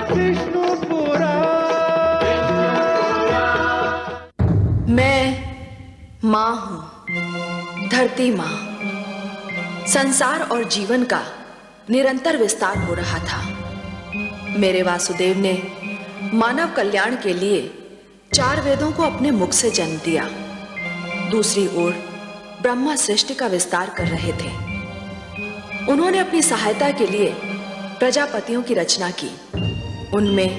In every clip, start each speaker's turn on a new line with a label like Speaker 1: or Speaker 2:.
Speaker 1: विष्णुपुरा।
Speaker 2: मैं माँ हूँ, धरती माँ। संसार और जीवन का निरंतर विस्तार हो रहा था। मेरे वासुदेव ने मानव कल्याण के लिए 4 वेदों को अपने मुख से जन्म दिया। दूसरी ओर ब्रह्मा सृष्टि का विस्तार कर रहे थे। उन्होंने अपनी सहायता के लिए प्रजापतियों की रचना की। उनमें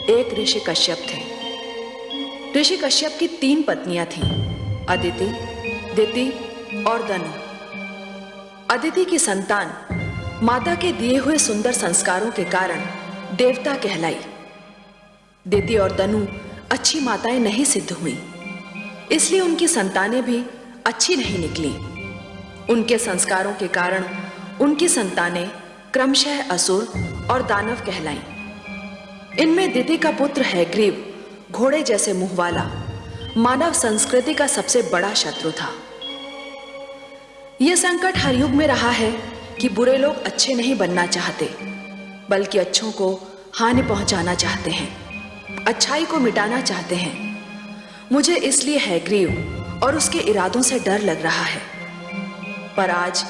Speaker 2: एक ऋषि कश्यप थे। ऋषि कश्यप की 3 पत्नियां थीं, अदिति, दिति और दनु। अदिति की संतान माता के दिए हुए सुंदर संस्कारों के कारण देवता कहलाई। दिति और दनु अच्छी माताएं नहीं सिद्ध हुई, इसलिए उनकी संतानें भी अच्छी नहीं निकली। उनके संस्कारों के कारण उनकी संतानें क्रमशः असुर और दानव कहलाईं। इनमें दिति का पुत्र हैग्रीव घोड़े जैसे मुंह वाला मानव संस्कृति का सबसे बड़ा शत्रु था। यह संकट हर युग में रहा है कि बुरे लोग अच्छे नहीं बनना चाहते, बल्कि अच्छों को हानि पहुंचाना चाहते हैं, अच्छाई को मिटाना चाहते हैं। मुझे इसलिए हैग्रीव और उसके इरादों से डर लग रहा है। पर आज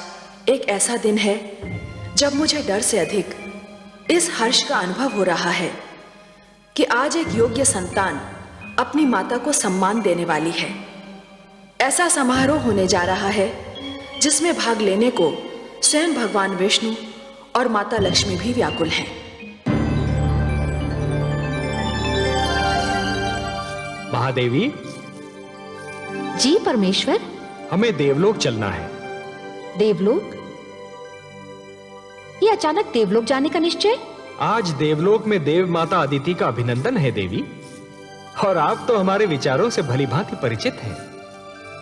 Speaker 2: एक ऐसा दिन है जब मुझे डर से अधिक इस हर्ष का अनुभव हो रहा है कि आज एक योग्य संतान अपनी माता को सम्मान देने वाली है। ऐसा समारोह होने जा रहा है जिसमें भाग लेने को स्वयं भगवान विष्णु और माता लक्ष्मी भी व्याकुल हैं।
Speaker 3: महादेवी
Speaker 4: जी परमेश्वर,
Speaker 3: हमें देवलोक चलना है।
Speaker 4: देवलोक? ये अचानक देवलोक जाने का निश्चय?
Speaker 3: आज देवलोक में देव माता अदिति का अभिनंदन है देवी, और आप तो हमारे विचारों से भलीभांति परिचित हैं।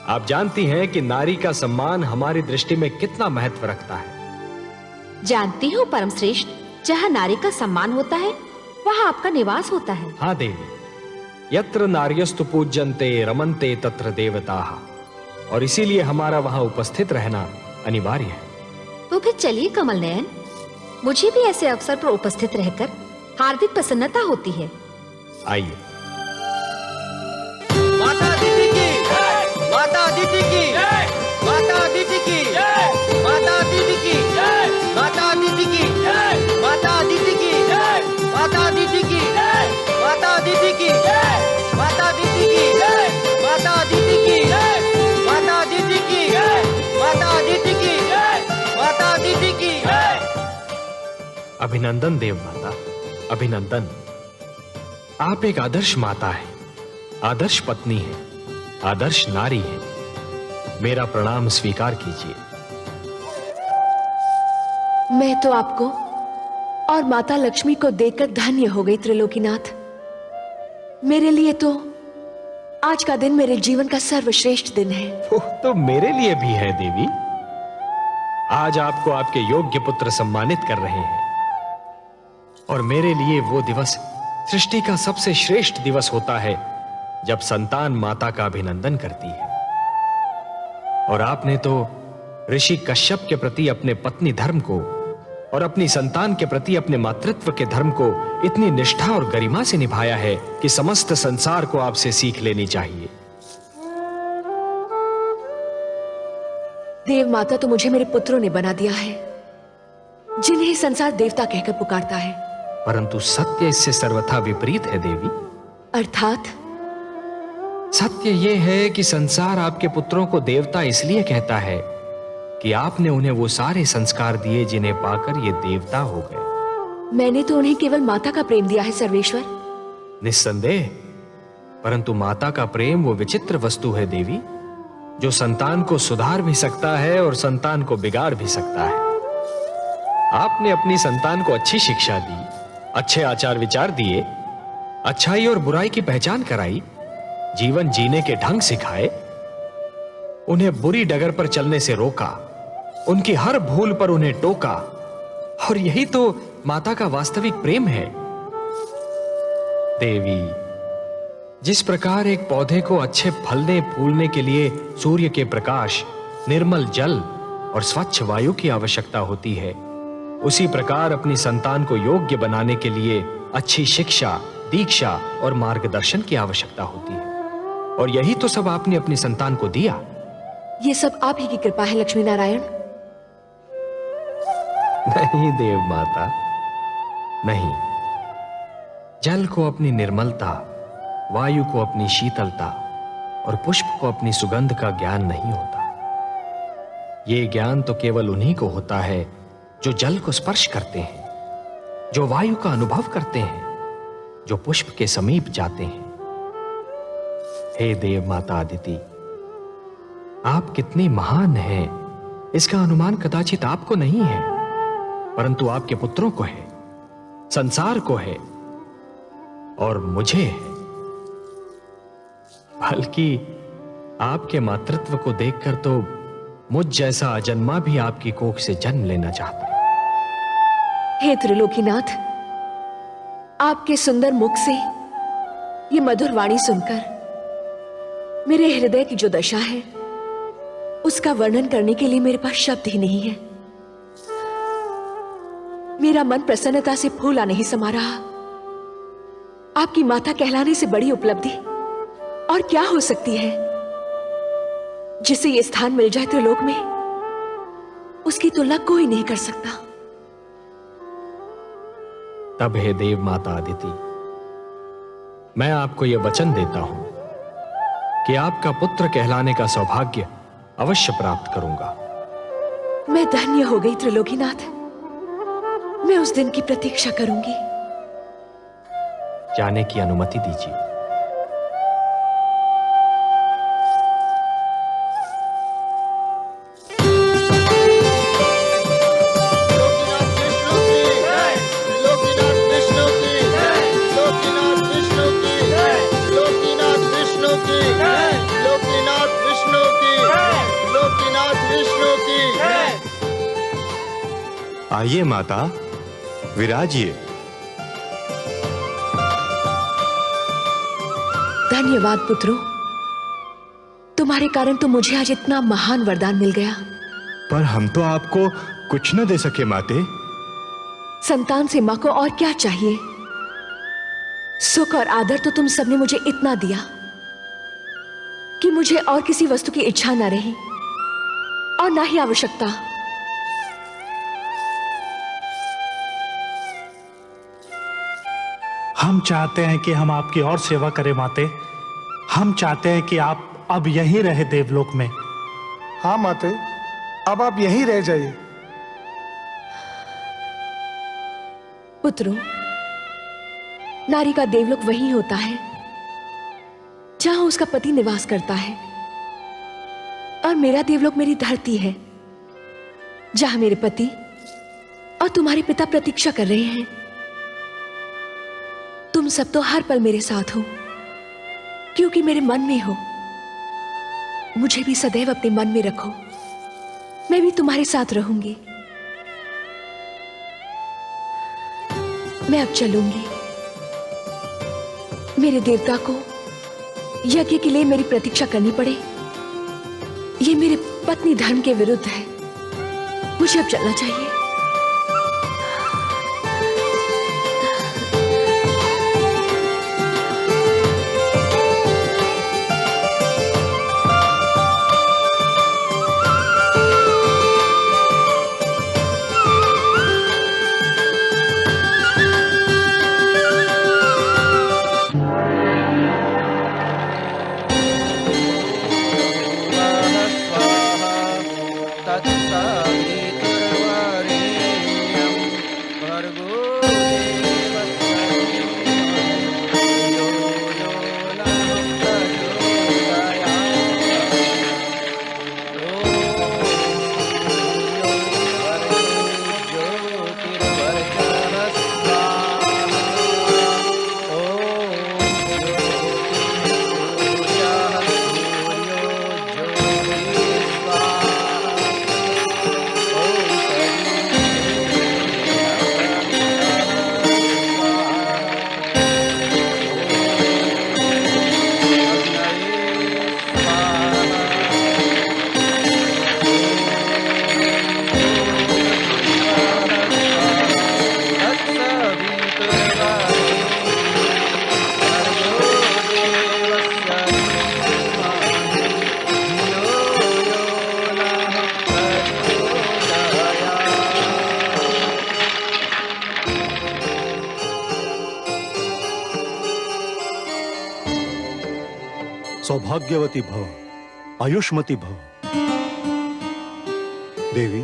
Speaker 3: आप जानती हैं कि नारी का सम्मान हमारी दृष्टि में कितना महत्व रखता है।
Speaker 4: जानती हूँ परम श्रेष्ठ, जहाँ नारी का सम्मान होता है वहाँ आपका निवास होता है।
Speaker 3: हाँ देवी, यत्र नार्यस्तु पूज्यन्ते रमन्ते तत्र देवताः, और इसीलिए हमारा वहाँ उपस्थित रहना अनिवार्य है।
Speaker 4: तो फिर चलिए कमल नयन, मुझे भी ऐसे अवसर पर उपस्थित रहकर हार्दिक प्रसन्नता होती है।
Speaker 3: आइए।
Speaker 1: माता अदिति की, माता अदिति की, माता अदिति की, माता अदिति की, माता अदिति की, माता अदिति की, माता अदिति की, माता अदिति की, माता अदिति की, माता अदिति की, माता अदिति की, माता अदिति की, माता अदिति की।
Speaker 3: अभिनंदन देव माता, अभिनंदन। आप एक आदर्श माता है, आदर्श पत्नी है, आदर्श नारी है। मेरा प्रणाम स्वीकार कीजिए।
Speaker 2: मैं तो आपको और माता लक्ष्मी को देखकर धन्य हो गई त्रिलोकीनाथ। मेरे लिए तो आज का दिन मेरे जीवन का सर्वश्रेष्ठ दिन है।
Speaker 3: तो मेरे लिए भी है देवी। आज आपको आपके योग्य पुत्र सम्मानित कर रहे हैं, और मेरे लिए वो दिवस सृष्टि का सबसे श्रेष्ठ दिवस होता है जब संतान माता का अभिनंदन करती है। और आपने तो ऋषि कश्यप के प्रति अपने पत्नी धर्म को और अपनी संतान के प्रति अपने मातृत्व के धर्म को इतनी निष्ठा और गरिमा से निभाया है कि समस्त संसार को आपसे सीख लेनी चाहिए।
Speaker 2: देव माता तो मुझे मेरे पुत्रों ने बना दिया है, जिन्हें संसार देवता कहकर पुकारता है।
Speaker 3: परंतु सत्य इससे सर्वथा विपरीत है देवी।
Speaker 2: अर्थात?
Speaker 3: सत्य यह है कि संसार आपके पुत्रों को देवता इसलिए कहता है कि आपने उन्हें वो सारे संस्कार दिए जिन्हें पाकर ये देवता हो गए।
Speaker 2: मैंने तो उन्हें केवल माता का प्रेम दिया है सर्वेश्वर।
Speaker 3: निस्संदेह, परंतु माता का प्रेम वो विचित्र वस्तु है देवी, जो संतान को सुधार भी सकता है और संतान को बिगाड़ भी सकता है। आपने अपनी संतान को अच्छी शिक्षा दी, अच्छे आचार विचार दिए, अच्छाई और बुराई की पहचान कराई, जीवन जीने के ढंग सिखाए, उन्हें बुरी डगर पर चलने से रोका, उनकी हर भूल पर उन्हें टोका, और यही तो माता का वास्तविक प्रेम है। देवी, जिस प्रकार एक पौधे को अच्छे फलने फूलने के लिए सूर्य के प्रकाश, निर्मल जल और स्वच्छ वायु की आवश्यकता होती है, उसी प्रकार अपनी संतान को योग्य बनाने के लिए अच्छी शिक्षा, दीक्षा और मार्गदर्शन की आवश्यकता होती है, और यही तो सब आपने अपनी संतान को दिया।
Speaker 2: ये सब आप ही की कृपा है लक्ष्मी नारायण।
Speaker 3: नहीं देव माता, नहीं। जल को अपनी निर्मलता, वायु को अपनी शीतलता और पुष्प को अपनी सुगंध का ज्ञान नहीं होता। ये ज्ञान तो केवल उन्हीं को होता है जो जल को स्पर्श करते हैं, जो वायु का अनुभव करते हैं, जो पुष्प के समीप जाते हैं। हे देव माता अदिति, आप कितने महान हैं, इसका अनुमान कदाचित आपको नहीं है, परंतु आपके पुत्रों को है, संसार को है और मुझे है। बल्कि आपके मातृत्व को देखकर तो मुझ जैसा अजन्मा भी आपकी कोख से जन्म लेना चाहता है।
Speaker 2: हे त्रिलोकीनाथ, आपके सुंदर मुख से ये मधुर वाणी सुनकर मेरे हृदय की जो दशा है उसका वर्णन करने के लिए मेरे पास शब्द ही नहीं है। मेरा मन प्रसन्नता से फूला नहीं समा रहा। आपकी माता कहलाने से बड़ी उपलब्धि और क्या हो सकती है? जिसे ये स्थान मिल जाए त्रिलोक में, उसकी तुलना कोई नहीं कर सकता।
Speaker 3: तब हे देव माता अदिति, मैं आपको यह वचन देता हूं कि आपका पुत्र कहलाने का सौभाग्य अवश्य प्राप्त करूंगा।
Speaker 2: मैं धन्य हो गई त्रिलोकीनाथ। मैं उस दिन की प्रतीक्षा करूंगी।
Speaker 3: जाने की अनुमति दीजिए।
Speaker 5: आइए माता, विराजिए।
Speaker 2: धन्यवाद पुत्रों, तुम्हारे कारण तो मुझे आज इतना महान वरदान मिल गया।
Speaker 5: पर हम तो आपको कुछ न दे सके माते।
Speaker 2: संतान से मां को और क्या चाहिए? सुख और आदर तो तुम सबने मुझे इतना दिया कि मुझे और किसी वस्तु की इच्छा न रही और ना ही आवश्यकता।
Speaker 6: हम चाहते हैं कि हम आपकी और सेवा करें माते। हम चाहते हैं कि आप अब यहीं रहे देवलोक में।
Speaker 7: हाँ माते, अब आप यहीं रह जाइए।
Speaker 2: पुत्रों, नारी का देवलोक वही होता है जहां उसका पति निवास करता है, और मेरा देवलोक मेरी धरती है जहां मेरे पति और तुम्हारे पिता प्रतीक्षा कर रहे हैं। तुम सब तो हर पल मेरे साथ हो, क्योंकि मेरे मन में हो। मुझे भी सदैव अपने मन में रखो, मैं भी तुम्हारे साथ रहूंगी। मैं अब चलूंगी। मेरे देवता को यज्ञ के लिए मेरी प्रतीक्षा करनी पड़े, ये मेरे पत्नी धर्म के विरुद्ध है। मुझे अब चलना चाहिए।
Speaker 1: तत्सावितुर्वरेण्यं
Speaker 8: सौभाग्यवती भव, आयुष्मती भव। देवी,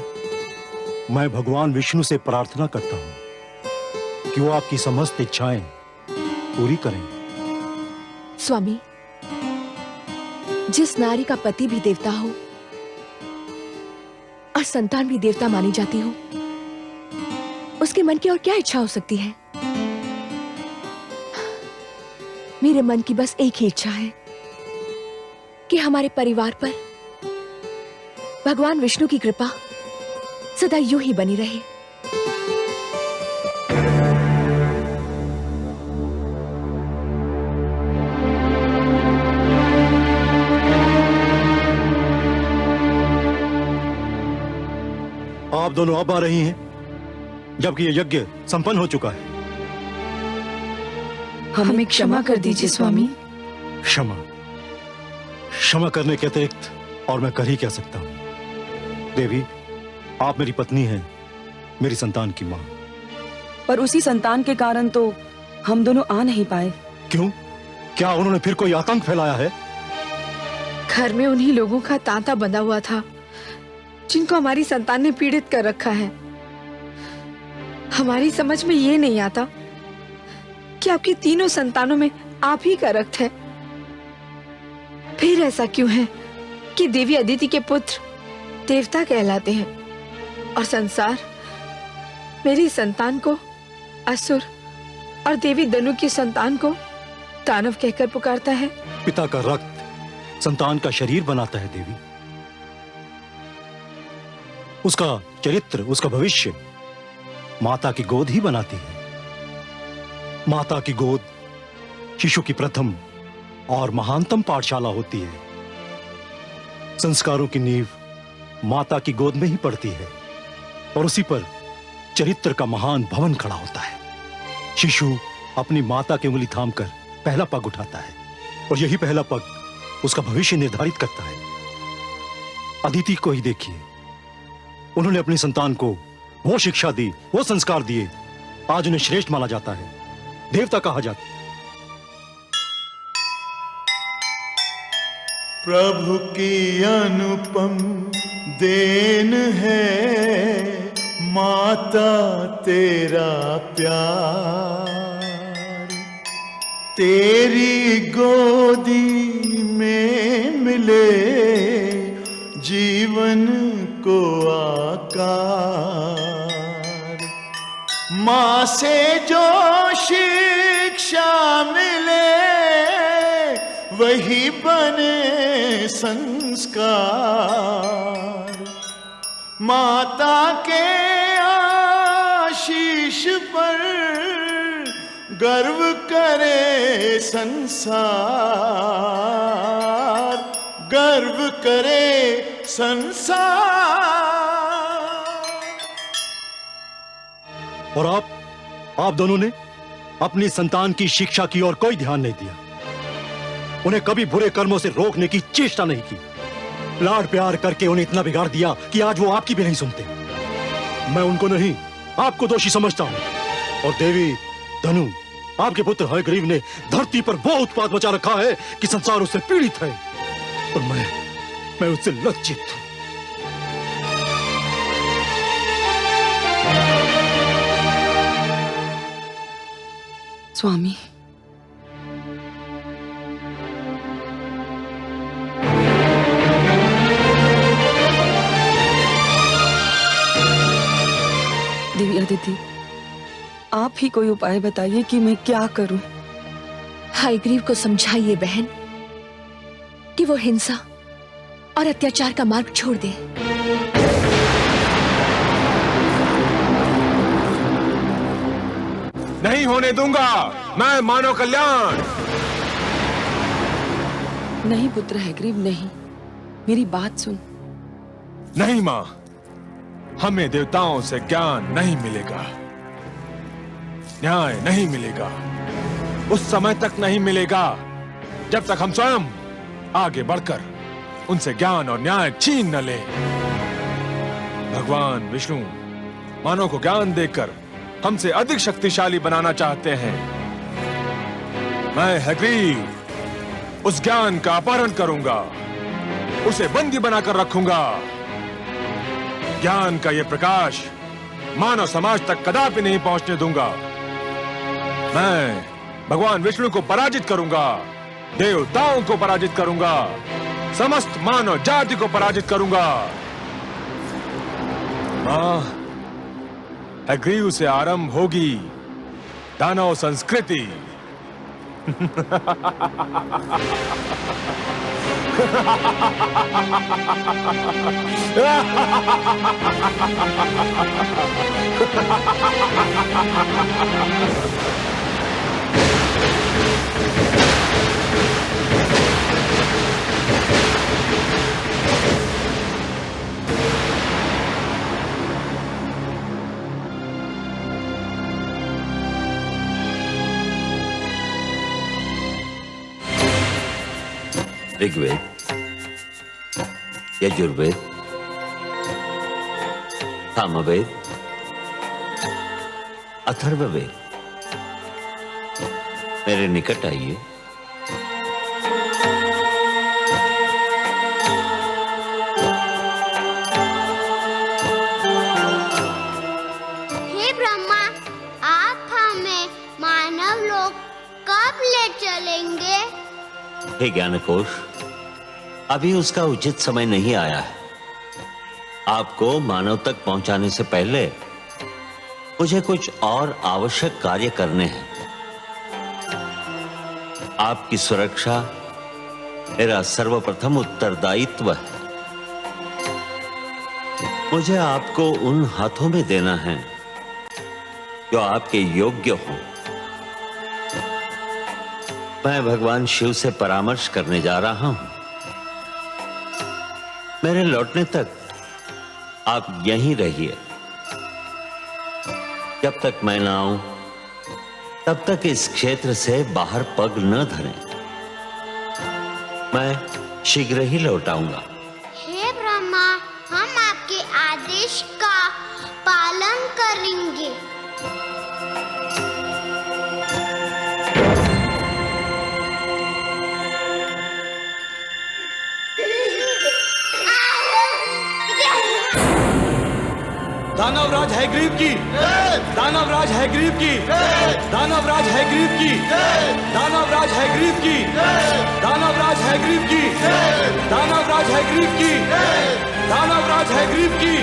Speaker 8: मैं भगवान विष्णु से प्रार्थना करता हूं कि वो आपकी समस्त इच्छाएं पूरी करें।
Speaker 2: स्वामी, जिस नारी का पति भी देवता हो और संतान भी देवता मानी जाती हो, उसके मन की और क्या इच्छा हो सकती है? मेरे मन की बस एक ही इच्छा है कि हमारे परिवार पर भगवान विष्णु की कृपा सदा यूं ही बनी रहे।
Speaker 8: आप दोनों अब आ रही हैं, जबकि यह यज्ञ संपन्न हो चुका है।
Speaker 2: हमें क्षमा कर दीजिए स्वामी।
Speaker 8: क्षमा क्षमा करने के अतिरिक्त और मैं कर ही क्या सकता हूं। देवी, आप मेरी पत्नी हैं, मेरी संतान की मां।
Speaker 9: पर उसी संतान के कारण तो हम दोनों आ नहीं पाए।
Speaker 8: क्यों? क्या उन्होंने फिर कोई आतंक फैलाया है?
Speaker 2: घर में उन्हीं लोगों का तांता बंधा हुआ था जिनको हमारी संतान ने पीड़ित कर रखा है। हमारी समझ में ये नहीं आता कि आपकी तीनों संतानों में आप ही का रक्त है। फिर ऐसा क्यों है कि देवी अदिति के पुत्र देवता कहलाते हैं और संसार मेरी संतान को असुर और देवी दनु की संतान को दानव कहकर पुकारता है?
Speaker 8: पिता का रक्त संतान का शरीर बनाता है देवी। उसका चरित्र, उसका भविष्य माता की गोद ही बनाती है। माता की गोद शिशु की प्रथम और महानतम पाठशाला होती है। संस्कारों की नींव माता की गोद में ही पड़ती है और उसी पर चरित्र का महान भवन खड़ा होता है। शिशु अपनी माता की उंगली थामकर पहला पग उठाता है और यही पहला पग उसका भविष्य निर्धारित करता है। अदिति को ही देखिए, उन्होंने अपनी संतान को वो शिक्षा दी, वो संस्कार दिए, आज उन्हें श्रेष्ठ माना जाता है, देवता कहा जाता है।
Speaker 10: प्रभु की अनुपम देन है माता तेरा प्यार, तेरी गोदी में मिले जीवन को आकार। माँ से जो शिक्षा मिले वही बने संस्कार। माता के आशीष पर गर्व करे संसार, गर्व करे संसार।
Speaker 8: और आप दोनों ने अपनी संतान की शिक्षा की ओर कोई ध्यान नहीं दिया, उन्हें कभी बुरे कर्मों से रोकने की चेष्टा नहीं की। लाड प्यार करके उन्हें इतना बिगाड़ दिया कि आज वो आपकी भी नहीं सुनते। मैं उनको नहीं, आपको दोषी समझता हूं। और देवी धनु, आपके पुत्र हयग्रीव ने धरती पर वो उत्पात मचा रखा है कि संसार उससे पीड़ित है और मैं उससे लज्जित हूं।
Speaker 9: स्वामी, देवी अदिति, आप ही कोई उपाय बताइए कि मैं क्या करूं।
Speaker 2: हयग्रीव को समझाइए बहन कि वो हिंसा और अत्याचार का मार्ग छोड़ दे।
Speaker 3: नहीं होने दूंगा मैं मानव कल्याण।
Speaker 9: नहीं पुत्र हयग्रीव, नहीं, मेरी बात सुन।
Speaker 3: नहीं मां, हमें देवताओं से ज्ञान नहीं मिलेगा, न्याय नहीं मिलेगा, उस समय तक नहीं मिलेगा जब तक हम स्वयं आगे बढ़कर उनसे ज्ञान और न्याय छीन न लें। भगवान विष्णु मानव को ज्ञान देकर हमसे अधिक शक्तिशाली बनाना चाहते हैं। मैं हयग्रीव
Speaker 11: उस ज्ञान का अपहरण करूंगा, उसे बंदी बनाकर रखूंगा। ज्ञान का यह प्रकाश मानव समाज तक कदापि नहीं पहुंचने दूंगा। मैं भगवान विष्णु को पराजित करूंगा, देवताओं को पराजित करूंगा, समस्त मानव जाति को पराजित करूंगा। हयग्रीव से आरंभ होगी दानव संस्कृति।
Speaker 12: ऋग्वेद, यजुर्वेद, सामवेद, अथर्ववेद, मेरे निकट आइए।
Speaker 13: हे ब्रह्मा, आप हमें मानव लोक कब ले चलेंगे?
Speaker 12: हे ज्ञानकोश, अभी उसका उचित समय नहीं आया है। आपको मानव तक पहुंचाने से पहले मुझे कुछ और आवश्यक कार्य करने हैं। आपकी सुरक्षा मेरा सर्वप्रथम उत्तरदायित्व है। मुझे आपको उन हाथों में देना है जो आपके योग्य हों। मैं भगवान शिव से परामर्श करने जा रहा हूं। मेरे लौटने तक आप यहीं रहिए। जब तक मैं ना आऊं तब तक इस क्षेत्र से बाहर पग न धरें। मैं शीघ्र ही लौट आऊंगा।
Speaker 13: हे ब्रह्मा, हम आपके आदेश का पालन करेंगे।
Speaker 8: दानवराज हयग्रीव की, दानवराज हयग्रीव की, दानवराज हयग्रीव की, दानवराज हयग्रीव की, दानवराज हयग्रीव की, दानवराज हयग्रीव की, दानवराज हयग्रीव की,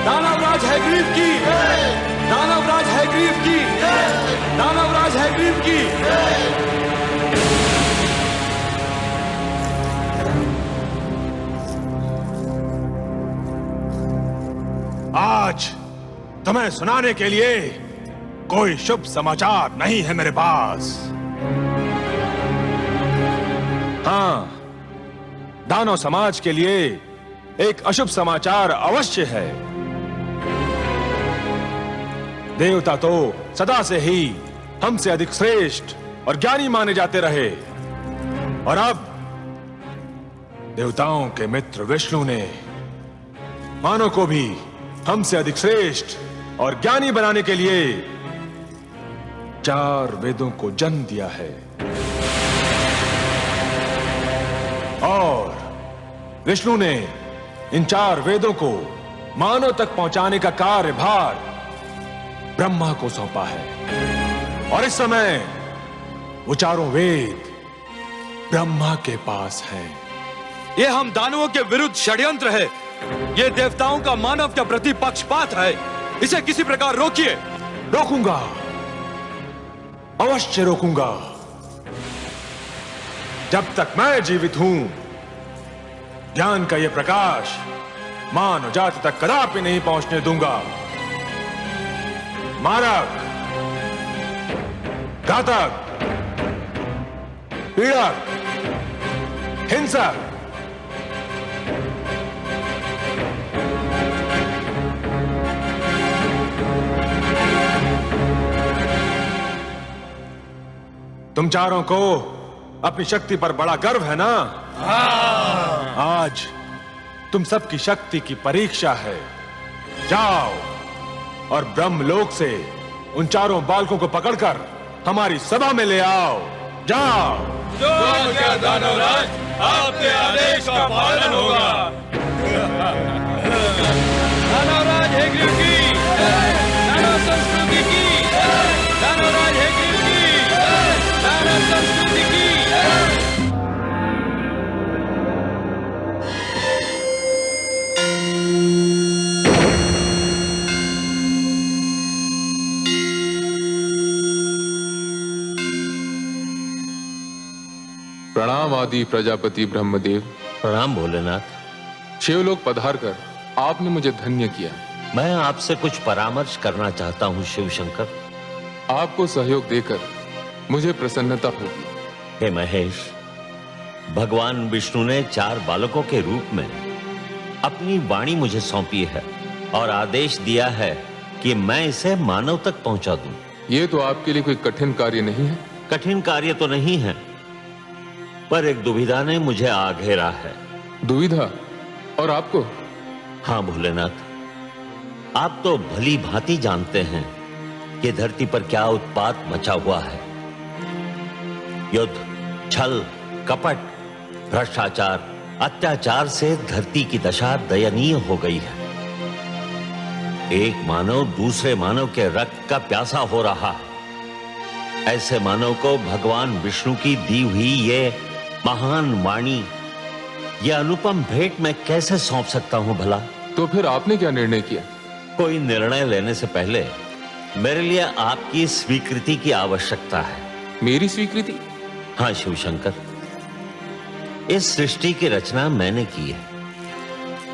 Speaker 8: दानवराज हयग्रीव की, दानवराज हयग्रीव की, दानवराज हयग्रीव की।
Speaker 11: आज तुम्हें सुनाने के लिए कोई शुभ समाचार नहीं है मेरे पास। हाँ, दानव समाज के लिए एक अशुभ समाचार अवश्य है। देवता तो सदा से ही हमसे अधिक श्रेष्ठ और ज्ञानी माने जाते रहे, और अब देवताओं के मित्र विष्णु ने मानव को भी हमसे अधिक श्रेष्ठ और ज्ञानी बनाने के लिए 4 वेदों को जन्म दिया है। और विष्णु ने इन 4 वेदों को मानव तक पहुंचाने का कार्यभार ब्रह्मा को सौंपा है। और इस समय वो 4 वेद ब्रह्मा के पास हैं।
Speaker 8: ये हम दानवों के विरुद्ध षड्यंत्र है। ये देवताओं का मानव के प्रति पक्षपात है। इसे किसी प्रकार रोकिए।
Speaker 11: रोकूंगा, अवश्य रोकूंगा। जब तक मैं जीवित हूं, ज्ञान का यह प्रकाश मानव जाति तक कदापि नहीं पहुंचने दूंगा। मारक, घातक, पीड़क, हिंसक, तुम चारों को अपनी शक्ति पर बड़ा गर्व है ना? आज तुम सबकी शक्ति की परीक्षा है। जाओ और ब्रह्मलोक से उन 4 बालकों को पकड़कर हमारी सभा में ले आओ। जाओ। जो आज्ञा दानवराज, आपके आदेश का पालन होगा। दानवराज हेग्रीव की, दानव संस्कृति की, दानवराज हेग्रीव की, दानव संस्कृति की। प्रणाम आदि प्रजापति ब्रह्मदेव।
Speaker 12: प्रणाम भोलेनाथ।
Speaker 11: शिवलोक पधार कर आपने मुझे धन्य किया।
Speaker 12: मैं आपसे कुछ परामर्श करना चाहता हूँ शिव शंकर।
Speaker 11: आपको सहयोग देकर मुझे प्रसन्नता होगी।
Speaker 12: हे महेश, भगवान विष्णु ने 4 बालकों के रूप में अपनी वाणी मुझे सौंपी है और आदेश दिया है कि मैं इसे मानव तक पहुंचा दूं।
Speaker 11: ये तो आपके लिए कोई कठिन कार्य नहीं है।
Speaker 12: कठिन कार्य तो नहीं है, पर एक दुविधा ने मुझे आ घेरा है।
Speaker 11: दुविधा? और आपको?
Speaker 12: हाँ भोलेनाथ, आप तो भली भांति जानते हैं कि धरती पर क्या उत्पात मचा हुआ है। युद्ध, छल, कपट, भ्रष्टाचार, अत्याचार से धरती की दशा दयनीय हो गई है। एक मानव दूसरे मानव के रक्त का प्यासा हो रहा है। ऐसे मानव को भगवान विष्णु की दी हुई ये महान वाणी, यह अनुपम भेंट मैं कैसे सौंप सकता हूं भला?
Speaker 11: तो फिर आपने क्या निर्णय किया?
Speaker 12: कोई निर्णय लेने से पहले मेरे लिए आपकी स्वीकृति की आवश्यकता है।
Speaker 11: मेरी स्वीकृति?
Speaker 12: हाँ शिव शंकर, इस सृष्टि की रचना मैंने की है,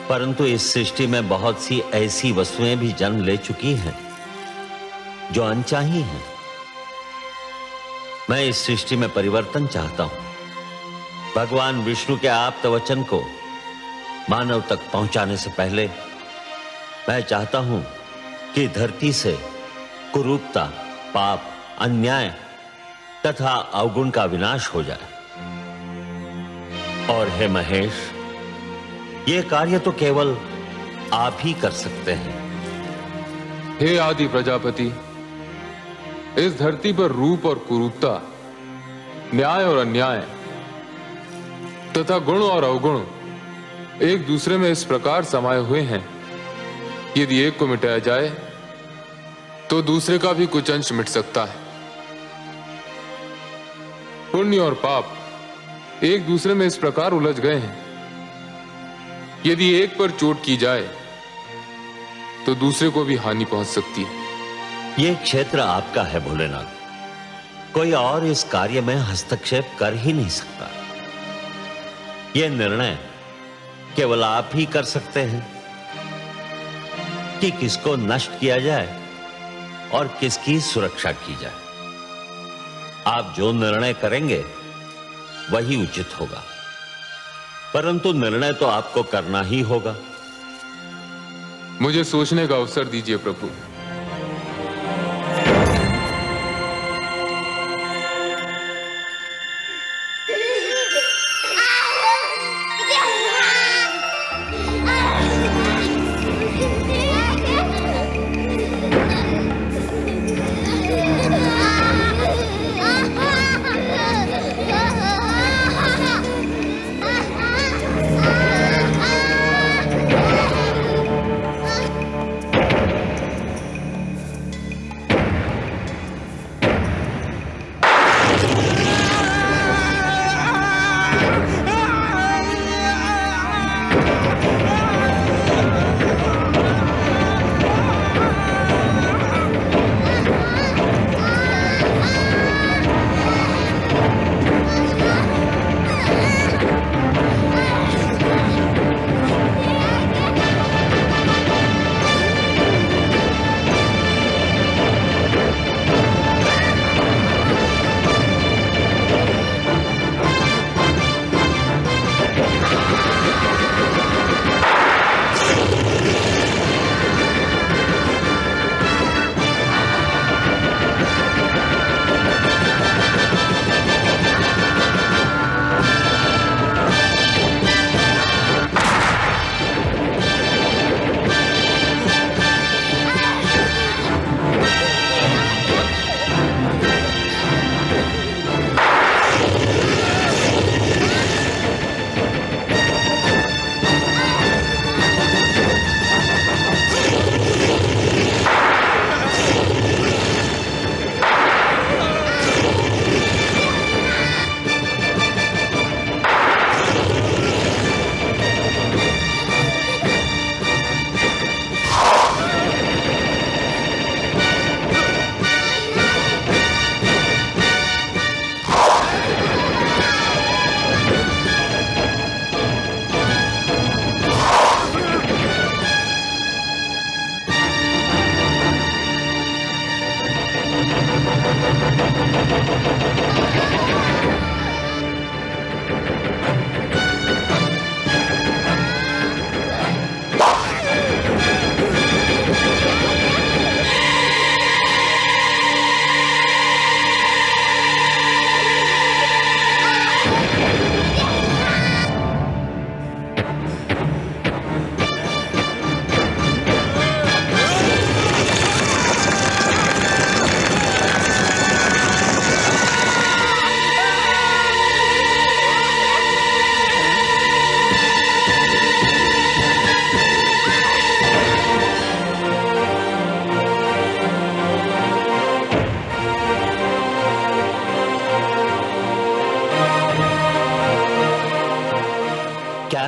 Speaker 12: परंतु इस सृष्टि में बहुत सी ऐसी वस्तुएं भी जन्म ले चुकी हैं जो अनचाही हैं। मैं इस सृष्टि में परिवर्तन चाहता हूं। भगवान विष्णु के आप्त वचन को मानव तक पहुंचाने से पहले मैं चाहता हूं कि धरती से कुरूपता, पाप, अन्याय तथा अवगुण का विनाश हो जाए। और हे महेश, यह कार्य तो केवल आप ही कर सकते हैं।
Speaker 11: हे आदि प्रजापति, इस धरती पर रूप और कुरूपता, न्याय और अन्याय तथा गुण और अवगुण एक दूसरे में इस प्रकार समाये हुए हैं, यदि एक को मिटाया जाए तो दूसरे का भी कुछ अंश मिट सकता है। पुण्य और पाप एक दूसरे में इस प्रकार उलझ गए हैं, यदि एक पर चोट की जाए तो दूसरे को भी हानि पहुंच सकती है।
Speaker 12: यह क्षेत्र आपका है भोलेनाथ, कोई और इस कार्य में हस्तक्षेप कर ही नहीं सकता। यह निर्णय केवल आप ही कर सकते हैं कि किसको नष्ट किया जाए और किसकी सुरक्षा की जाए। आप जो निर्णय करेंगे वही उचित होगा, परंतु निर्णय तो आपको करना ही होगा।
Speaker 11: मुझे सोचने का अवसर दीजिए प्रभु।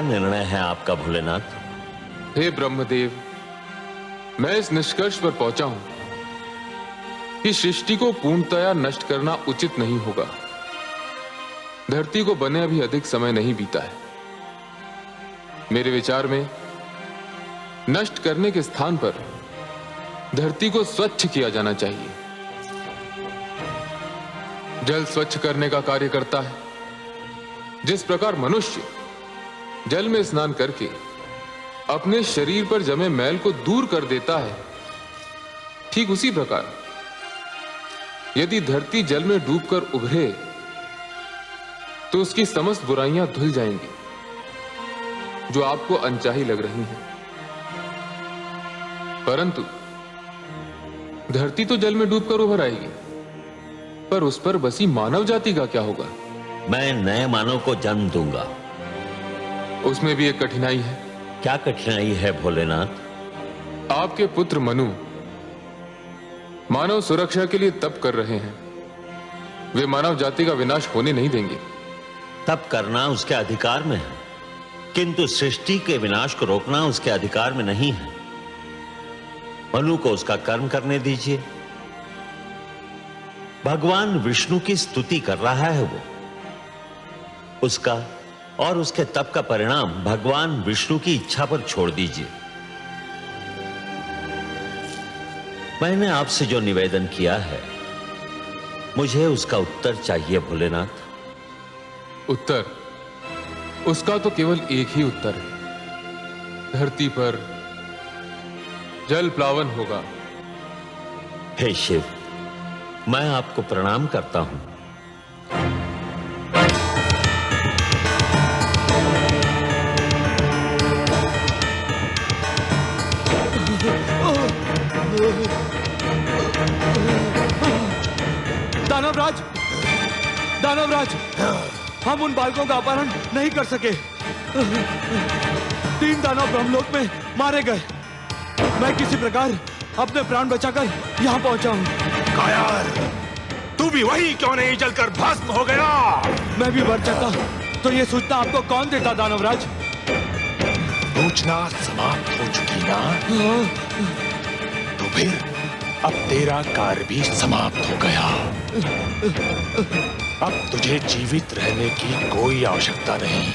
Speaker 12: निर्णय है आपका भोलेनाथ?
Speaker 11: हे ब्रह्मदेव, मैं इस निष्कर्ष पर पहुंचा हूं कि सृष्टि को पूर्णतया नष्ट करना उचित नहीं होगा। धरती को बने अभी अधिक समय नहीं बीता है। मेरे विचार में नष्ट करने के स्थान पर धरती को स्वच्छ किया जाना चाहिए। जल स्वच्छ करने का कार्य करता है। जिस प्रकार मनुष्य जल में स्नान करके अपने शरीर पर जमे मैल को दूर कर देता है, ठीक उसी प्रकार यदि धरती जल में डूबकर उभरे तो उसकी समस्त बुराइयां धुल जाएंगी जो आपको अनचाही लग रही हैं। परंतु धरती तो जल में डूबकर उभर आएगी, पर उस पर बसी मानव जाति का क्या होगा?
Speaker 12: मैं नए मानव को जन्म दूंगा।
Speaker 11: उसमें भी एक कठिनाई है।
Speaker 12: क्या कठिनाई है भोलेनाथ?
Speaker 11: आपके पुत्र मनु मानव सुरक्षा के लिए तप कर रहे हैं। वे मानव जाति का विनाश होने नहीं देंगे।
Speaker 12: तप करना उसके अधिकार में है, किंतु सृष्टि के विनाश को रोकना उसके अधिकार में नहीं है। मनु को उसका कर्म करने दीजिए। भगवान विष्णु की स्तुति कर रहा है वो। उसका और उसके तप का परिणाम भगवान विष्णु की इच्छा पर छोड़ दीजिए। मैंने आपसे जो निवेदन किया है, मुझे उसका उत्तर चाहिए भोलेनाथ।
Speaker 11: उत्तर? उसका तो केवल एक ही उत्तर है। धरती पर जल प्लावन होगा।
Speaker 12: हे शिव, मैं आपको प्रणाम करता हूं।
Speaker 14: दानवराज, दानवराज, हम उन बालकों का अपहरण नहीं कर सके। 3 दानव ब्रह्मलोक में मारे गए। मैं किसी प्रकार अपने प्राण बचाकर यहाँ पहुंचा हूँ।
Speaker 10: कायर, तू भी वही क्यों नहीं जलकर भस्म हो गया?
Speaker 14: मैं भी मर जाता तो ये सूचना आपको कौन देता दानवराज?
Speaker 10: सूचना समाप्त हो चुकी ना? तो फिर अब तेरा कार्य भी समाप्त हो गया। अब तुझे जीवित रहने की कोई आवश्यकता नहीं।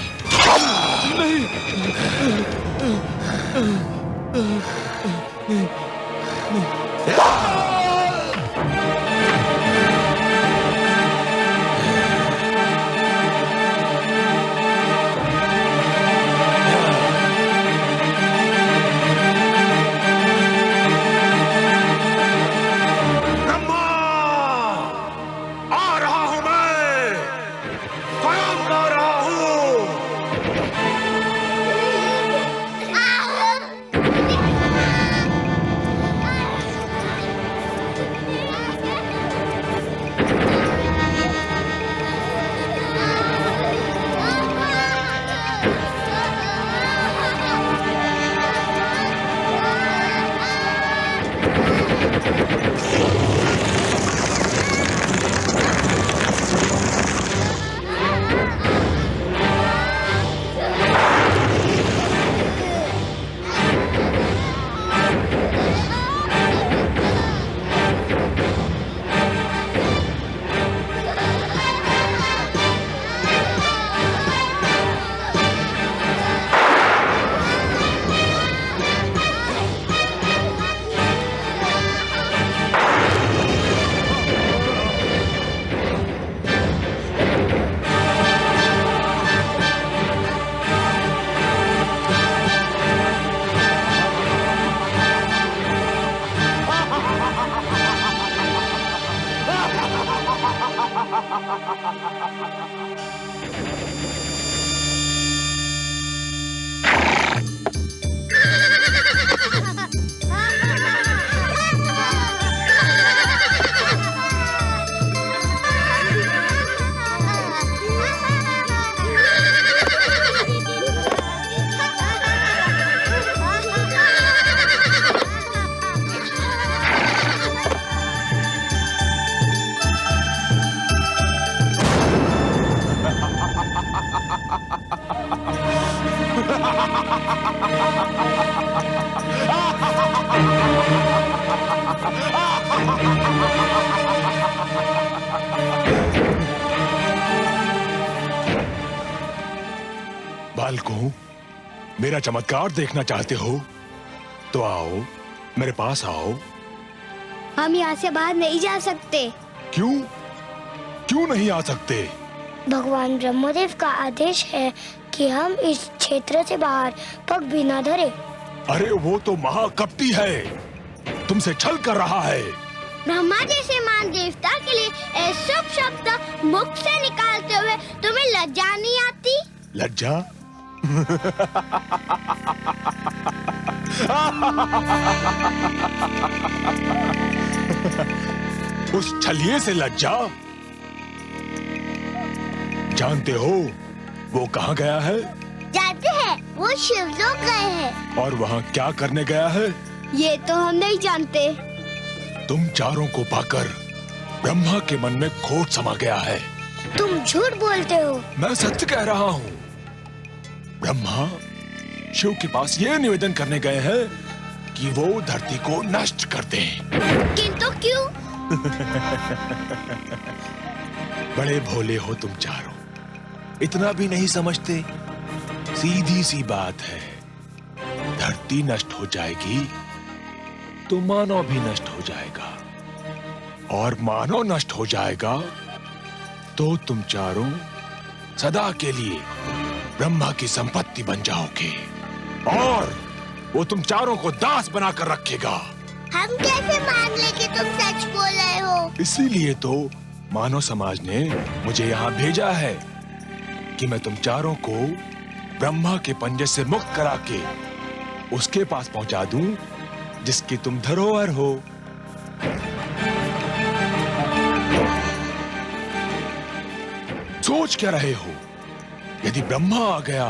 Speaker 10: बालकों, मेरा चमत्कार देखना चाहते हो तो आओ, मेरे पास आओ।
Speaker 13: हम यहाँ से बाहर नहीं जा सकते।
Speaker 10: क्यों? क्यों नहीं आ सकते?
Speaker 13: भगवान ब्रह्मदेव का आदेश है कि हम इस क्षेत्र से बाहर पग भी न धरे।
Speaker 10: अरे वो तो महाकपटी है, तुमसे छल कर रहा है।
Speaker 13: ब्रह्मा जैसे महान देवता के लिए अशुभ शब्द मुख से निकालते हुए तुम्हें लज्जा नहीं आती?
Speaker 10: लज्जा? उस छलिए से लज्जा? जानते हो वो कहाँ गया है?
Speaker 13: जानते हैं, वो शिवलोक गए हैं।
Speaker 10: और वहाँ क्या करने गया है?
Speaker 13: ये तो हम नहीं जानते।
Speaker 10: तुम चारों को पाकर ब्रह्मा के मन में खोट समा गया है।
Speaker 13: तुम झूठ बोलते हो।
Speaker 10: मैं सत्य कह रहा हूँ। ब्रह्मा शिव के पास ये निवेदन करने गए हैं कि वो धरती को नष्ट कर दें।
Speaker 13: किंतु क्यों?
Speaker 10: बड़े भोले हो तुम चारों, इतना भी नहीं समझते। सीधी सी बात है, धरती नष्ट हो जाएगी तो मानव भी नष्ट हो जाएगा, और मानव नष्ट हो जाएगा तो तुम चारों सदा के लिए ब्रह्मा की संपत्ति बन जाओगे, और वो तुम चारों को दास बनाकर रखेगा।
Speaker 13: हम कैसे मान ले कि तुम सच बोल रहे हो?
Speaker 10: इसीलिए तो मानव समाज ने मुझे यहाँ भेजा है कि मैं तुम चारों को ब्रह्मा के पंजे से मुक्त करा के उसके पास पहुंचा दूं जिसकी तुम धरोहर हो। सोच क्या रहे हो? यदि ब्रह्मा आ गया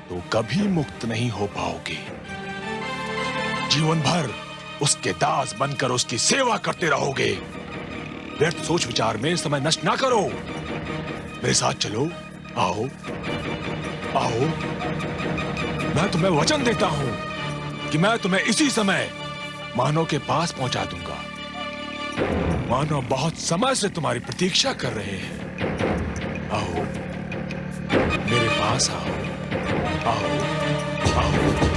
Speaker 10: तो कभी मुक्त नहीं हो पाओगे। जीवन भर उसके दास बनकर उसकी सेवा करते रहोगे। व्यर्थ सोच विचार में समय नष्ट ना करो। मेरे साथ चलो, आओ आओ। मैं तुम्हें वचन देता हूं कि मैं तुम्हें इसी समय मानव के पास पहुंचा दूंगा। मानव बहुत समय से तुम्हारी प्रतीक्षा कर रहे हैं। आओ, मेरे पास आओ, आओ, आओ।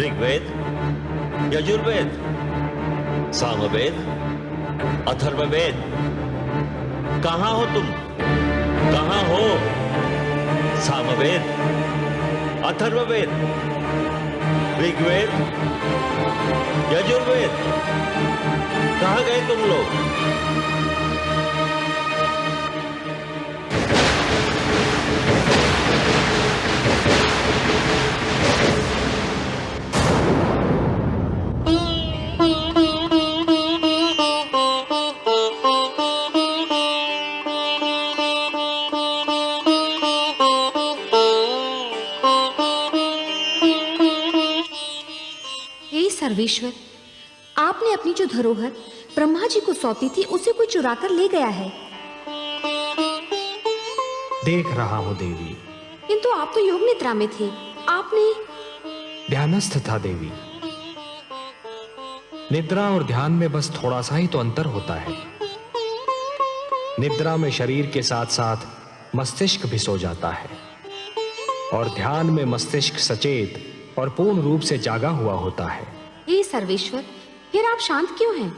Speaker 12: ऋग्वेद, यजुर्वेद, सामवेद, अथर्ववेद, कहाँ हो तुम? कहाँ हो? सामवेद, अथर्ववेद, ऋग्वेद, यजुर्वेद, कहाँ गए तुम लोग?
Speaker 4: सर्वेश्वर, आपने अपनी जो धरोहर ब्रह्मा जी को सौंपी थी उसे कोई चुरा कर ले गया है।
Speaker 3: देख रहा हूं देवी।
Speaker 4: किंतु आप तो योग निद्रा में थे। आपने?
Speaker 3: ध्यानस्थ था देवी। निद्रा और ध्यान में बस थोड़ा सा ही तो अंतर होता है। निद्रा में शरीर के साथ साथ मस्तिष्क भी सो जाता है, और ध्यान में मस्तिष्क सचेत और पूर्ण रूप से जागा हुआ होता है।
Speaker 4: हे सर्वेश्वर, फिर आप शांत क्यों हैं?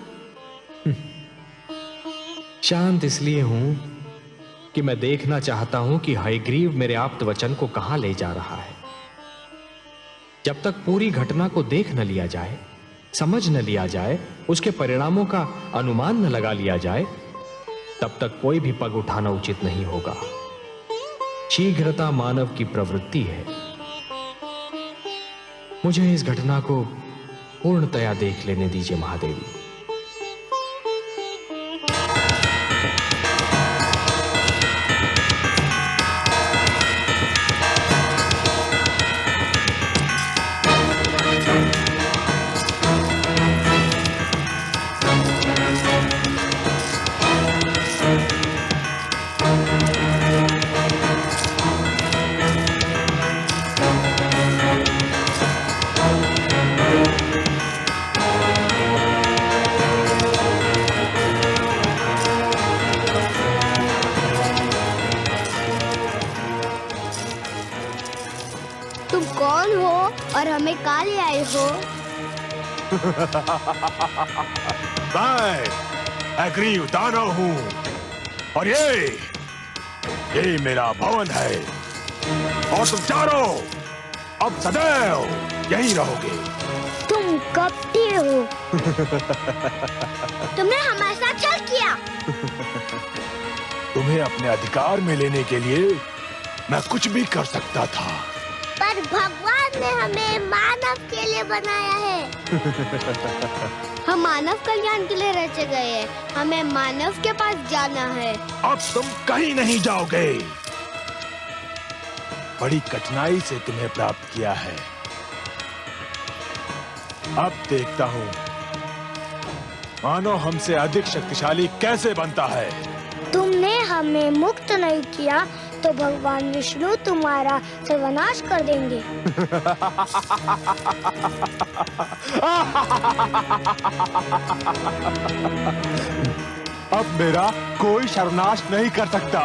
Speaker 3: शांत इसलिए हूं कि मैं देखना चाहता हूं कि हयग्रीव मेरे आप्त वचन को कहां ले जा रहा है। जब तक पूरी घटना को देख न लिया जाए, समझ न लिया जाए, उसके परिणामों का अनुमान न लगा लिया जाए, तब तक कोई भी पग उठाना उचित नहीं होगा। शीघ्रता मानव की प्रवृत्ति है। मुझे इस घटना को पूर्णतया देख लेने दीजिए महादेवी।
Speaker 13: तुम कौन हो और हमें कहाँ ले आए हो?
Speaker 10: मैं अग्रीव दानव हूँ और ये मेरा भवन है और तुम चारों अब सदैव यहीं रहोगे।
Speaker 13: तुम कपटी हो। तुमने हमारे साथ छल किया।
Speaker 10: तुम्हें अपने अधिकार में लेने के लिए मैं कुछ भी कर सकता था,
Speaker 13: पर भगवान ने हमें मानव के लिए बनाया है। हम मानव कल्याण के लिए रचे गए हैं। हमें मानव के पास जाना है।
Speaker 10: अब तुम कहीं नहीं जाओगे। बड़ी कठिनाई से तुम्हें प्राप्त किया है। अब देखता हूँ मानव हमसे अधिक शक्तिशाली कैसे बनता है।
Speaker 13: तुमने हमें मुक्त नहीं किया तो भगवान विष्णु तुम्हारा सर्वनाश कर देंगे।
Speaker 5: अब मेरा कोई सर्वनाश नहीं कर सकता।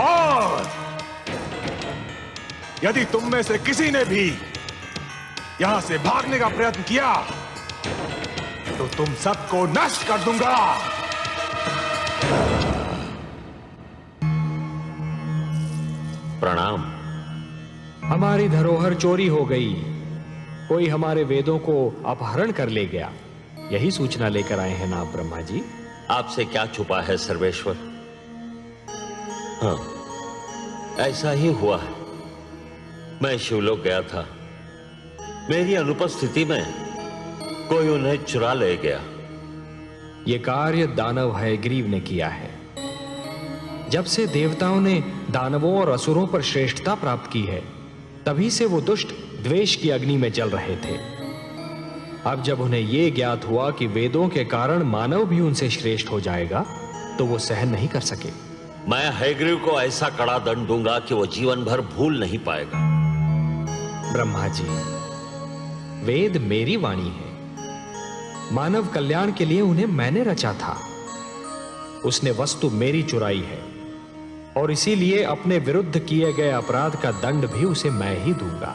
Speaker 10: और यदि तुम में से किसी ने भी यहां से भागने का प्रयत्न किया तो तुम सबको नष्ट कर दूंगा।
Speaker 12: प्रणाम।
Speaker 3: हमारी धरोहर चोरी हो गई। कोई हमारे वेदों को अपहरण कर ले गया। यही सूचना लेकर आए हैं ना आप ब्रह्मा जी?
Speaker 12: आपसे क्या छुपा है सर्वेश्वर? हाँ, ऐसा ही हुआ है। मैं शिवलोक गया था। मेरी अनुपस्थिति में कोई उन्हें चुरा ले गया।
Speaker 3: यह कार्य दानव हयग्रीव ने किया है। जब से देवताओं ने दानवों और असुरों पर श्रेष्ठता प्राप्त की है, तभी से वो दुष्ट द्वेष की अग्नि में जल रहे थे। अब जब उन्हें यह ज्ञात हुआ कि वेदों के कारण मानव भी उनसे श्रेष्ठ हो जाएगा, तो वो सहन नहीं कर सके।
Speaker 12: मैं हयग्रीव को ऐसा कड़ा दंड दूंगा कि वो जीवन भर भूल नहीं पाएगा।
Speaker 3: ब्रह्मा जी, वेद मेरी वाणी है। मानव कल्याण के लिए उन्हें मैंने रचा था। उसने वस्तु मेरी चुराई है और इसीलिए अपने विरुद्ध किए गए अपराध का दंड भी उसे मैं ही दूंगा।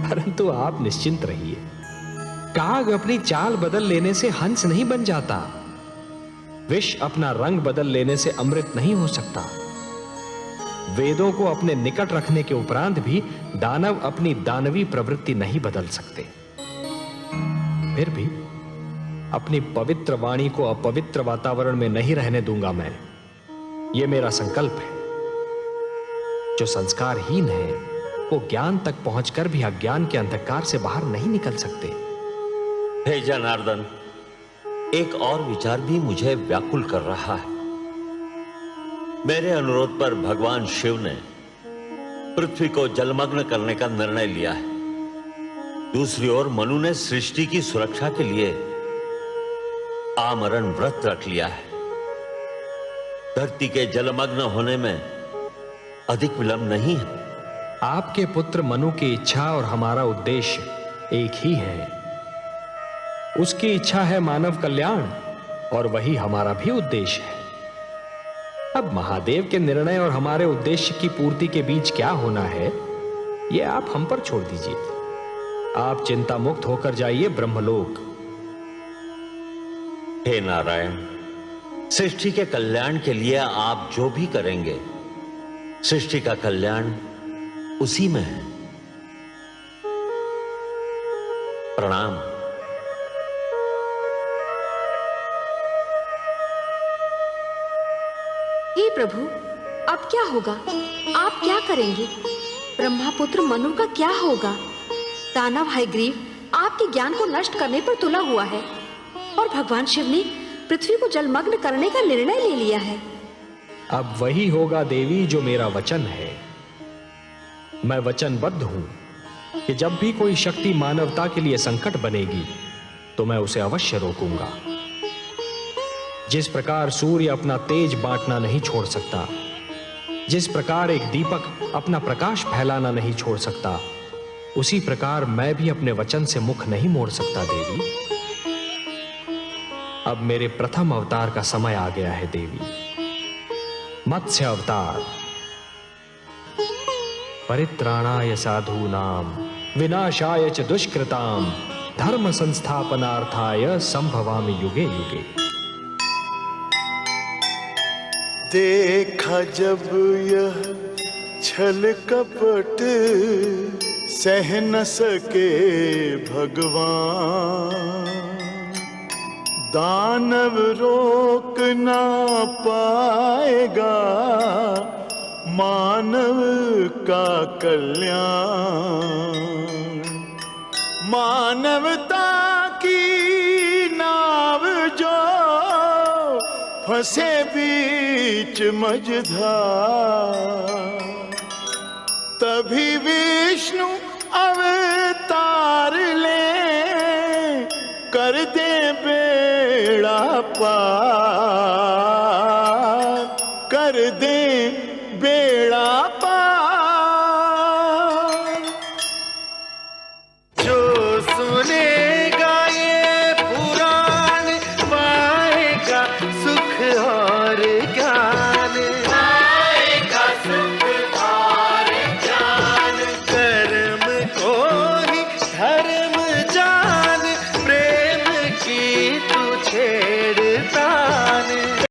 Speaker 3: परंतु आप निश्चिंत रहिए। काग अपनी चाल बदल लेने से हंस नहीं बन जाता। विष अपना रंग बदल लेने से अमृत नहीं हो सकता। वेदों को अपने निकट रखने के उपरांत भी दानव अपनी दानवी प्रवृत्ति नहीं बदल सकते। फिर भी अपनी पवित्र वाणी को अपवित्र वातावरण में नहीं रहने दूंगा मैं। यह मेरा संकल्प है। जो संस्कारहीन है वो ज्ञान तक पहुंचकर भी अज्ञान के अंधकार से बाहर नहीं निकल सकते।
Speaker 12: हे जनार्दन, एक और विचार भी मुझे व्याकुल कर रहा है। मेरे अनुरोध पर भगवान शिव ने पृथ्वी को जलमग्न करने का निर्णय लिया है। दूसरी ओर मनु ने सृष्टि की सुरक्षा के लिए आमरण व्रत रख लिया है। धरती के जलमग्न होने में अधिक विलंब नहीं है।
Speaker 3: आपके पुत्र मनु की इच्छा और हमारा उद्देश्य एक ही है। उसकी इच्छा है मानव कल्याण और वही हमारा भी उद्देश्य है। अब महादेव के निर्णय और हमारे उद्देश्य की पूर्ति के बीच क्या होना है, यह आप हम पर छोड़ दीजिए। आप चिंता मुक्त होकर जाइए ब्रह्मलोक।
Speaker 12: हे नारायण, सृष्टि के कल्याण के लिए आप जो भी करेंगे, सृष्टि का कल्याण उसी में है। प्रणाम।
Speaker 2: हे प्रभु,
Speaker 4: अब क्या होगा? आप क्या करेंगे? ब्रह्मापुत्र मनु का क्या होगा? दानव हयग्रीव आपके ज्ञान को नष्ट करने पर तुला हुआ है और भगवान शिव ने पृथ्वी को जलमग्न करने का निर्णय ले लिया है।
Speaker 3: अब वही होगा देवी जो मेरा वचन है। मैं वचनबद्ध हूं कि जब भी कोई शक्ति मानवता के लिए संकट बनेगी तो मैं उसे अवश्य रोकूंगा। जिस प्रकार सूर्य अपना तेज बांटना नहीं छोड़ सकता, जिस प्रकार एक दीपक अपना प्रकाश फैलाना नहीं छोड़ सकता, उसी प्रकार मैं भी अपने वचन से मुख नहीं मोड़ सकता देवी। अब मेरे प्रथम अवतार का समय आ गया है देवी। मत्स्य अवतार। परित्राणाय साधूनां विनाशाय च दुष्कृतां धर्म संस्थापनार्थाय संभवामि युगे युगे।
Speaker 15: देखा जब यह छल कपट सह न सके भगवान, दानव रोक ना पाएगा मानव का कल्याण। मानवता की नाव जो फंसे बीच मझधार, तभी विष्णु अवतार ले कर दे बेड़ा पार, कर दे बेड़ा